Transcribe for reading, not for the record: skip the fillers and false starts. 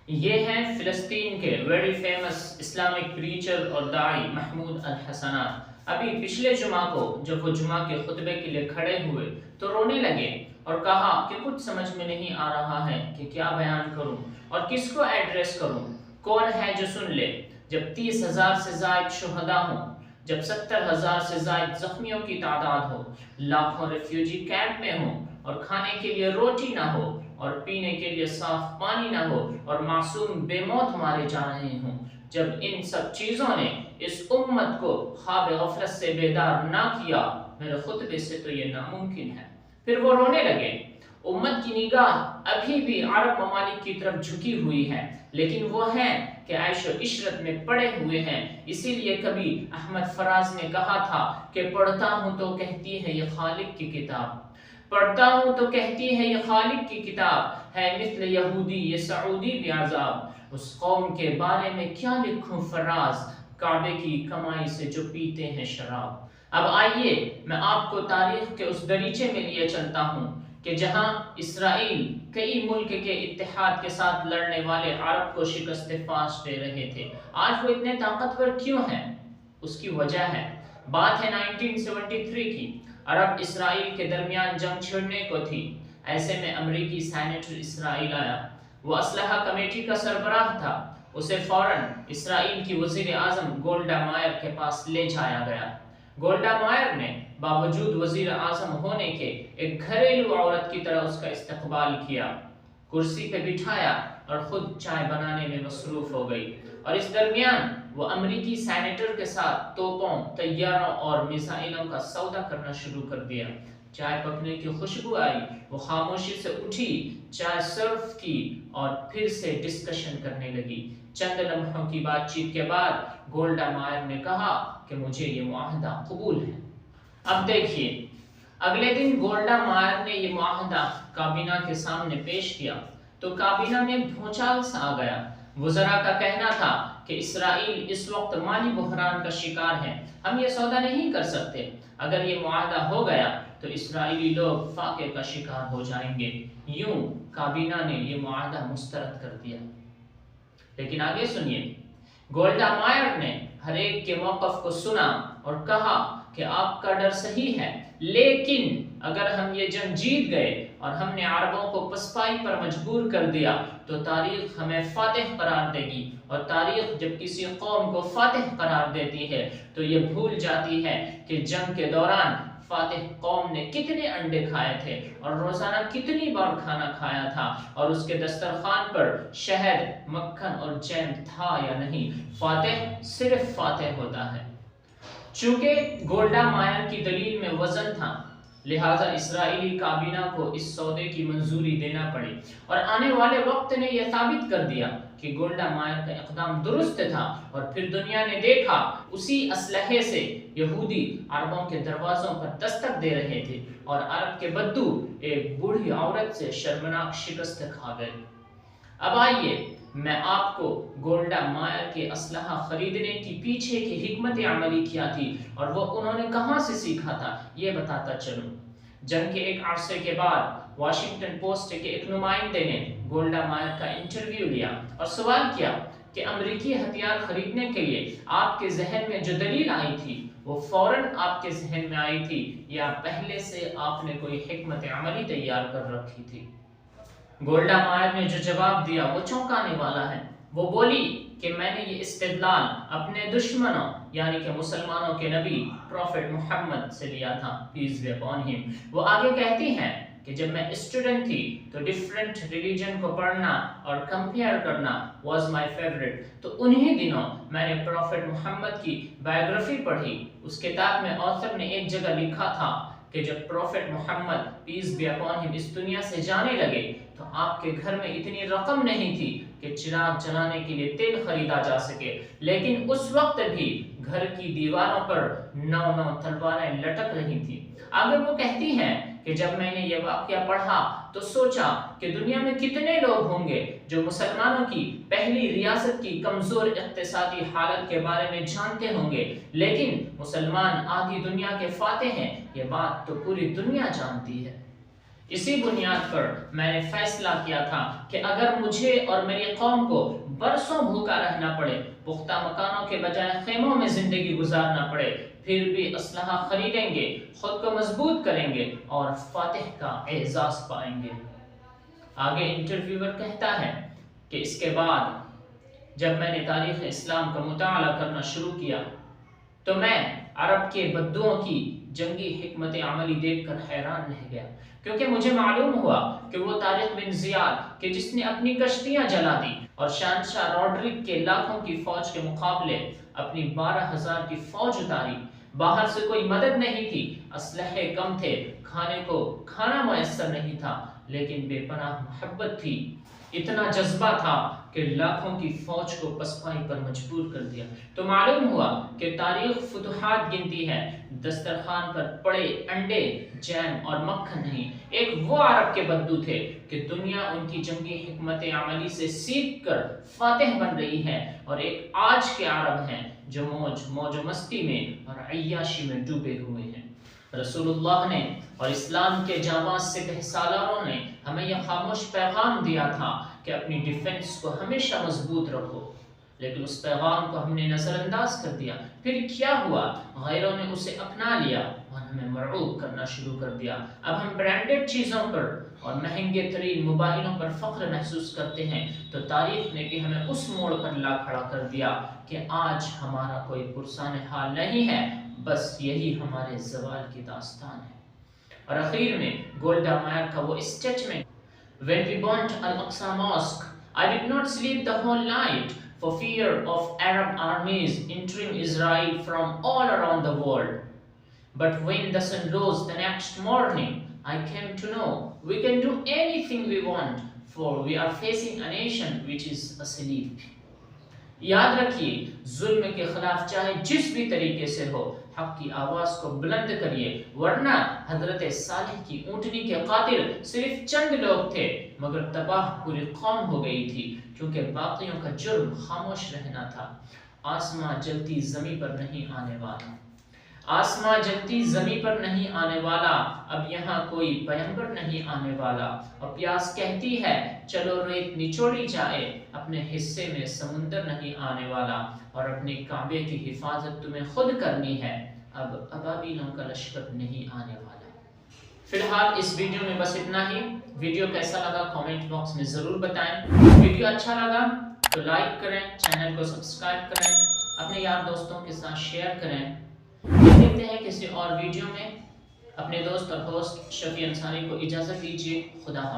یہ ہیں فلسطین کے ویری فیمس اسلامک پریچر اور داعی محمود الحسنات۔ ابھی پچھلے جمعہ کو جب وہ جمعہ کے خطبے کے لیے کھڑے ہوئے تو رونے لگے اور کہا کہ کچھ سمجھ میں نہیں آ رہا ہے کہ کیا بیان کروں اور کس کو ایڈریس کروں، کون ہے جو سن لے۔ جب 30,000 سے زائد شہداء ہوں، جب 70,000 سے زائد زخمیوں کی تعداد ہو، لاکھوں ریفیوجی کیمپ میں ہوں اور کھانے کے لیے روٹی نہ ہو اور پینے کے لیے صاف پانی نہ ہو اور معصوم بے موت مارے جا رہے ہوں، جب ان سب چیزوں نے اس امت کو خواب غفلت سے بیدار نہ کیا، میرے خطبے سے تو یہ ناممکن ہے۔ پھر وہ رونے لگے۔ امت کی نگاہ ابھی بھی عرب ممالک کی طرف جھکی ہوئی ہے، لیکن وہ ہیں کہ عیش و عشرت میں پڑے ہوئے ہیں۔ اسی لیے کبھی احمد فراز نے کہا تھا کہ پڑھتا ہوں تو کہتی ہے یہ خالق کی کتاب، پڑھتا ہوں تو کہتی ہے یہ خالق کی کتاب ہے، مثل یہودی یہ سعودی بھی عذاب، اس قوم کے بارے میں کیا لکھوں فراز، کعبے کی کمائی سے جو پیتے ہیں شراب۔ اب آئیے میں آپ کو تاریخ کے اس دریچے میں لیے چلتا ہوں کہ جہاں اسرائیل کئی ملک کے اتحاد کے ساتھ لڑنے والے عرب کو شکست فاش دے رہے تھے۔ آج وہ اتنے طاقتور کیوں ہیں؟ اس کی وجہ ہے، بات ہے 1973 کی۔ عرب اسرائیل کے درمیان جنگ چھڑنے کو تھی۔ ایسے میں امریکی سینیٹر اسرائیل آیا، وہ اسلحہ کمیٹی کا سربراہ تھا۔ اسے فوراً اسرائیل کی وزیر اعظم گولڈا مائر کے پاس لے جایا گیا۔ گولڈا مائر نے باوجود وزیر اعظم ہونے کے ایک گھریلو عورت کی طرح اس کا استقبال کیا، کرسی پہ بٹھایا اور خود چائے بنانے میں مصروف ہو گئی، اور اس درمیان وہ امریکی سینیٹر کے ساتھ توپوں، طیاروں اور میزائلوں کا سودا کرنا شروع کر دیا۔ چائے پکنے کی خوشبو آئی، وہ خاموشی سے اٹھی، چائے سرو کی اور پھر سے ڈسکشن کرنے لگی۔ چند لمحوں کی بات چیت کے بعد گولڈا مائر نے کہا کہ مجھے یہ معاہدہ قبول ہے۔ اب دیکھیے، اگلے دن گولڈا مائر نے یہ معاہدہ کابینہ کے سامنے پیش کیا تو کابینہ میں بھونچال سا آ گیا۔ وزراء کا کہنا تھا کہ اسرائیل اس وقت مالی بحران کا شکار ہے، ہم یہ سودا نہیں کر سکتے، اگر یہ معاہدہ ہو گیا تو اسرائیلی لوگ فاقے کا شکار ہو جائیں گے۔ یوں کابینہ نے یہ معاہدہ مسترد کر دیا۔ لیکن آگے سنیے، گولڈا مائر نے ہر ایک کے موقف کو سنا اور کہا کہ آپ کا ڈر صحیح ہے، لیکن اگر ہم یہ جنگ جیت گئے اور ہم نے عربوں کو پسپائی پر مجبور کر دیا تو تاریخ ہمیں فاتح قرار دے گی، اور تاریخ جب کسی قوم کو فاتح قرار دیتی ہے تو یہ بھول جاتی ہے کہ جنگ کے دوران فاتح قوم نے کتنے انڈے کھائے تھے اور روزانہ کتنی بار کھانا کھایا تھا، اور اس کے دسترخوان پر شہد، مکھن اور جیم تھا یا نہیں۔ فاتح صرف فاتح ہوتا ہے۔ چونکہ گولڈا مائر کی دلیل میں وزن تھا، لہٰذا اسرائیلی کابینہ کو اس سودے کی منظوری دینا پڑی، اور آنے والے وقت نے یہ ثابت کر دیا کہ گولڈا مائر کا اقدام درست تھا، اور پھر دنیا نے دیکھا اسی اسلحے سے یہودی عربوں کے دروازوں پر دستک دے رہے تھے، اور عرب کے بدو ایک بوڑھی عورت سے شرمناک شکست کھا گئے۔ اب آئیے میں آپ کو گولڈا مائر کے اسلحہ خریدنے کی پیچھے کی حکمت عملی کیا تھی اور وہ انہوں نے کہاں سے سیکھا تھا یہ بتاتا چلوں۔ جنگ کے ایک عرصے کے بعد واشنگٹن پوسٹ کے ایک نمائندے نے گولڈا مائر کا انٹرویو لیا اور سوال کیا کہ امریکی ہتھیار خریدنے کے لیے آپ کے ذہن میں جو دلیل آئی تھی وہ فوراً آپ کے ذہن میں آئی تھی یا پہلے سے آپ نے کوئی حکمت عملی تیار کر رکھی تھی؟ گولڈا مائر نے جو جواب دیا وہ چونکانے والا ہے۔ وہ بولی کہ میں نے یہ استدلال اپنے دشمنوں یعنی کہ مسلمانوں کے نبی پروفٹ محمد سے لیا تھا، پیس بی اپون ہم۔ وہ آگے کہتی ہیں کہ جب میں اسٹوڈنٹ تھی تو ڈیفرنٹ ریلیجن کو پڑھنا اور کمپیئر کرنا واز مائی فیوریٹ، تو انہی دنوں میں نے پروفٹ محمد کی بایوگرافی پڑھی۔ اس کتاب میں آثر نے ایک جگہ لکھا تھا کہ جب prophet Muhammad peace be upon him اس دنیا سے جانے لگے تو آپ کے گھر میں اتنی رقم نہیں تھی کہ چراغ جلانے کے لیے تیل خریدا جا سکے، لیکن اس وقت بھی گھر کی دیواروں پر 9 تلواریں لٹک رہی تھیں۔ آگے وہ کہتی ہیں کہ جب میں نے یہ واقعہ پڑھا تو سوچا کہ دنیا میں کتنے لوگ ہوں گے جو مسلمانوں کی پہلی ریاست کی کمزور اقتصادی حالت کے بارے میں جانتے ہوں گے، لیکن مسلمان آدھی دنیا کے فاتح ہیں، یہ بات تو پوری دنیا جانتی ہے۔ اسی بنیاد پر میں نے فیصلہ کیا تھا کہ اگر مجھے اور میری قوم کو برسوں بھوکا رہنا پڑے، پختہ مکانوں کے بجائے خیموں میں زندگی گزارنا پڑے، پھر بھی اسلحہ خریدیں گے، خود کو مضبوط کریں گے اور فاتح کا اعزاز پائیں گے۔ آگے انٹرویور کہتا ہے کہ اس کے بعد جب میں نے تاریخ اسلام کا مطالعہ کرنا شروع کیا تو میں عرب کے بدوؤں کی جنگی حکمت عملی دیکھ کر حیران رہ گیا، کیونکہ مجھے معلوم ہوا کہ وہ طارق بن زیاد کہ جس نے اپنی کشتیاں جلا دی اور شہنشاہ روڈرک کے لاکھوں کی فوج کے مقابلے اپنی 12,000 کی فوج اتاری، باہر سے کوئی مدد نہیں تھی، اسلحے کم تھے، کھانے کو کھانا میسر نہیں تھا، لیکن بے پناہ محبت تھی، اتنا جذبہ تھا کہ لاکھوں کی فوج کو پسپائی پر مجبور کر دیا۔ تو معلوم ہوا کہ تاریخ فتوحات گنتی ہے، دسترخوان پر پڑے انڈے، جیم اور مکھن نہیں۔ ایک وہ عرب کے بدو تھے کہ دنیا ان کی جنگی حکمت عملی سے سیکھ کر فاتح بن رہی ہے، اور ایک آج کے عرب ہیں جو موج و مستی میں اور عیاشی میں ڈوبے ہوئے ہیں۔ رسول اللہ نے اور اسلام کے جانباز سپہ سالاروں نے ہمیں یہ خاموش پیغام دیا تھا کہ اپنی ڈیفنس کو ہمیشہ مضبوط رکھو، لیکن اس پیغام کو ہم نے نظر انداز کر دیا۔ پھر کیا ہوا؟ غیروں نے اسے اپنا لیا اور ہمیں مرعوب کرنا شروع کر دیا۔ اب ہم برانڈڈ چیزوں پر اور مہنگے ترین موبائلوں پر فخر محسوس کرتے ہیں، تو تاریخ نے کہ ہمیں اس موڑ پر لا کھڑا کر دیا کہ آج ہمارا کوئی پرسان حال نہیں ہے، بس یہی ہمارے زوال کی داستان ہے۔ اور اخیر میں گولڈا مائر کا وہ statement When we burnt Al-Aqsa Mosque, I did not sleep the whole night for fear of Arab armies entering Israel from all around the world. But when the sun rose the next morning, I came to know we can do anything we want, for we are facing a nation which is asleep. یاد رکھیے، ظلم کے خلاف چاہے جس بھی طریقے سے ہو، حق کی آواز کو بلند کریے، ورنہ حضرت صالح کی اونٹنی کے قاتل صرف چند لوگ تھے، مگر تباہ پوری قوم ہو گئی تھی، کیونکہ باقیوں کا جرم خاموش رہنا تھا۔ آسماں جلتی زمیں پر نہیں آنے والا، آسماں جلتی زمیں پر نہیں آنے والا، اب یہاں کوئی پیغمبر نہیں آنے والا۔ اور پیاس کہتی ہے چلو ریت نچوڑی جائے، اپنے حصے میں سمندر نہیں آنے والا، اور اپنے کعبے کی حفاظت تمہیں خود کرنی ہے، اب ابابیلوں کا لشکر نہیں آنے والا۔ فی الحال اس ویڈیو میں بس اتنا ہی۔ ویڈیو کیسا لگا کامنٹ باکس میں ضرور بتائیں۔ ویڈیو اچھا لگا تو لائک کریں، چینل کو سبسکرائب کریں، اپنے یار دوستوں کے ساتھ شیئر کریں۔ دیکھتے ہیں کسی اور ویڈیو میں۔ اپنے دوست اور ہوسٹ شفیع انصاری کو اجازت دیجیے۔ خدا حافظ۔